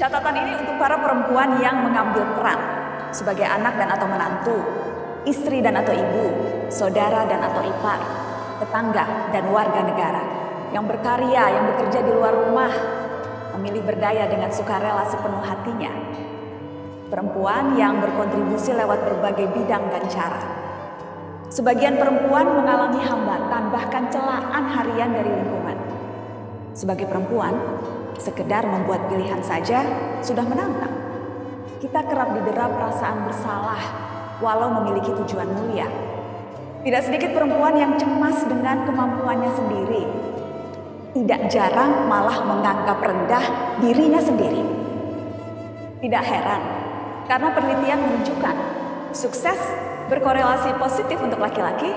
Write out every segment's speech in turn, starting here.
Catatan ini untuk para perempuan yang mengambil peran sebagai anak dan atau menantu, istri dan atau ibu, saudara dan atau ipar, tetangga dan warga negara, yang berkarya, yang bekerja di luar rumah, memilih berdaya dengan sukarela sepenuh hatinya. Perempuan yang berkontribusi lewat berbagai bidang dan cara. Sebagian perempuan mengalami hambatan bahkan celaan harian dari lingkungan. Sebagai perempuan, sekedar membuat pilihan saja sudah menantang. Kita kerap didera perasaan bersalah walau memiliki tujuan mulia. Tidak sedikit perempuan yang cemas dengan kemampuannya sendiri. Tidak jarang malah menganggap rendah dirinya sendiri. Tidak heran, karena penelitian menunjukkan sukses berkorelasi positif untuk laki-laki,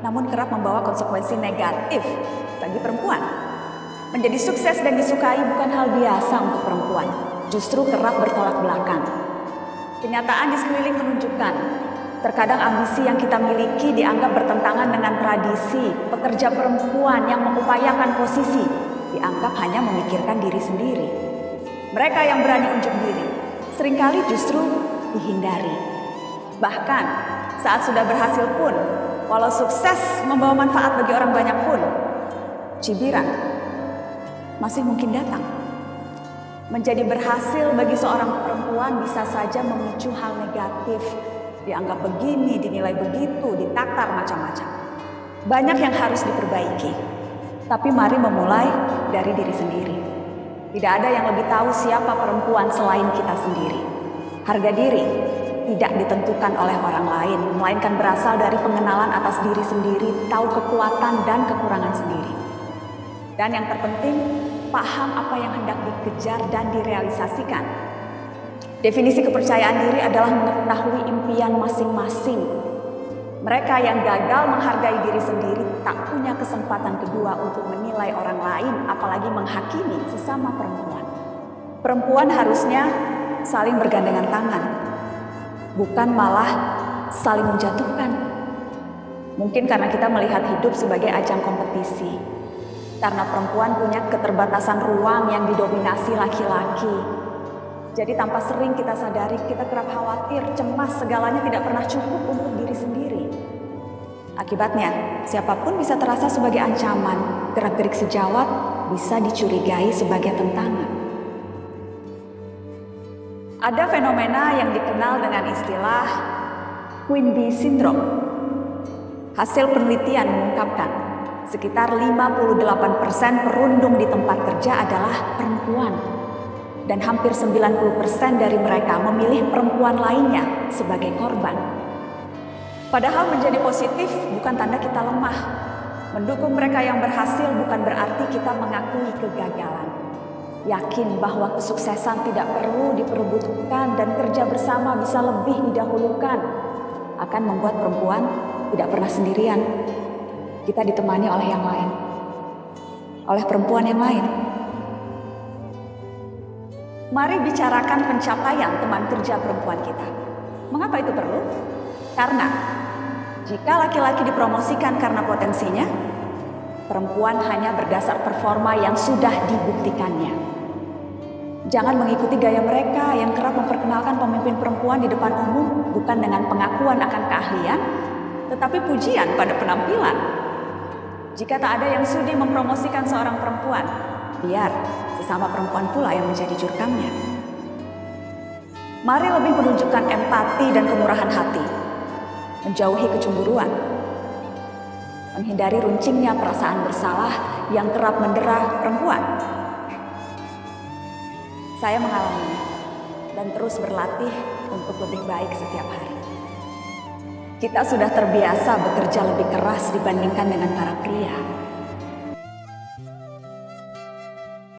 namun kerap membawa konsekuensi negatif bagi perempuan. Menjadi sukses dan disukai bukan hal biasa untuk perempuan, justru kerap bertolak belakang. Kenyataan di sekeliling menunjukkan, terkadang ambisi yang kita miliki dianggap bertentangan dengan tradisi. Pekerja perempuan yang mengupayakan posisi dianggap hanya memikirkan diri sendiri. Mereka yang berani unjuk diri seringkali justru dihindari. Bahkan saat sudah berhasil pun, walau sukses membawa manfaat bagi orang banyak pun, cibiran masih mungkin datang. Menjadi berhasil bagi seorang perempuan bisa saja memicu hal negatif. Dianggap begini, dinilai begitu, ditakar macam-macam. Banyak yang harus diperbaiki. Tapi mari memulai dari diri sendiri. Tidak ada yang lebih tahu siapa perempuan selain kita sendiri. Harga diri tidak ditentukan oleh orang lain, melainkan berasal dari pengenalan atas diri sendiri, tahu kekuatan dan kekurangan sendiri. Dan yang terpenting, paham apa yang hendak dikejar dan direalisasikan. Definisi kepercayaan diri adalah mengetahui impian masing-masing. Mereka yang gagal menghargai diri sendiri tak punya kesempatan kedua untuk menilai orang lain, apalagi menghakimi sesama perempuan. Perempuan harusnya saling bergandengan tangan, bukan malah saling menjatuhkan. Mungkin karena kita melihat hidup sebagai ajang kompetisi. Karena perempuan punya keterbatasan ruang yang didominasi laki-laki. Jadi tanpa sering kita sadari, kita kerap khawatir, cemas, segalanya tidak pernah cukup untuk diri sendiri. Akibatnya, siapapun bisa terasa sebagai ancaman, gerak-gerik sejawat bisa dicurigai sebagai tentangan. Ada fenomena yang dikenal dengan istilah Queen Bee Syndrome. Hasil penelitian mengungkapkan, sekitar 58% perundung di tempat kerja adalah perempuan. Dan hampir 90% dari mereka memilih perempuan lainnya sebagai korban. Padahal menjadi positif bukan tanda kita lemah. Mendukung mereka yang berhasil bukan berarti kita mengakui kegagalan. Yakin bahwa kesuksesan tidak perlu diperebutkan dan kerja bersama bisa lebih didahulukan, akan membuat perempuan tidak pernah sendirian. Kita ditemani oleh yang lain, oleh perempuan yang lain. Mari bicarakan pencapaian teman kerja perempuan kita. Mengapa itu perlu? Karena jika laki-laki dipromosikan karena potensinya, perempuan hanya berdasar performa yang sudah dibuktikannya. Jangan mengikuti gaya mereka yang kerap memperkenalkan pemimpin perempuan di depan umum bukan dengan pengakuan akan keahlian, tetapi pujian pada penampilan. Jika tak ada yang sudi mempromosikan seorang perempuan, biar sesama perempuan pula yang menjadi jurkamnya. Mari lebih menunjukkan empati dan kemurahan hati, menjauhi kecemburuan, menghindari runcingnya perasaan bersalah yang kerap mendera perempuan. Saya mengalaminya dan terus berlatih untuk lebih baik setiap hari. Kita sudah terbiasa bekerja lebih keras dibandingkan dengan para pria.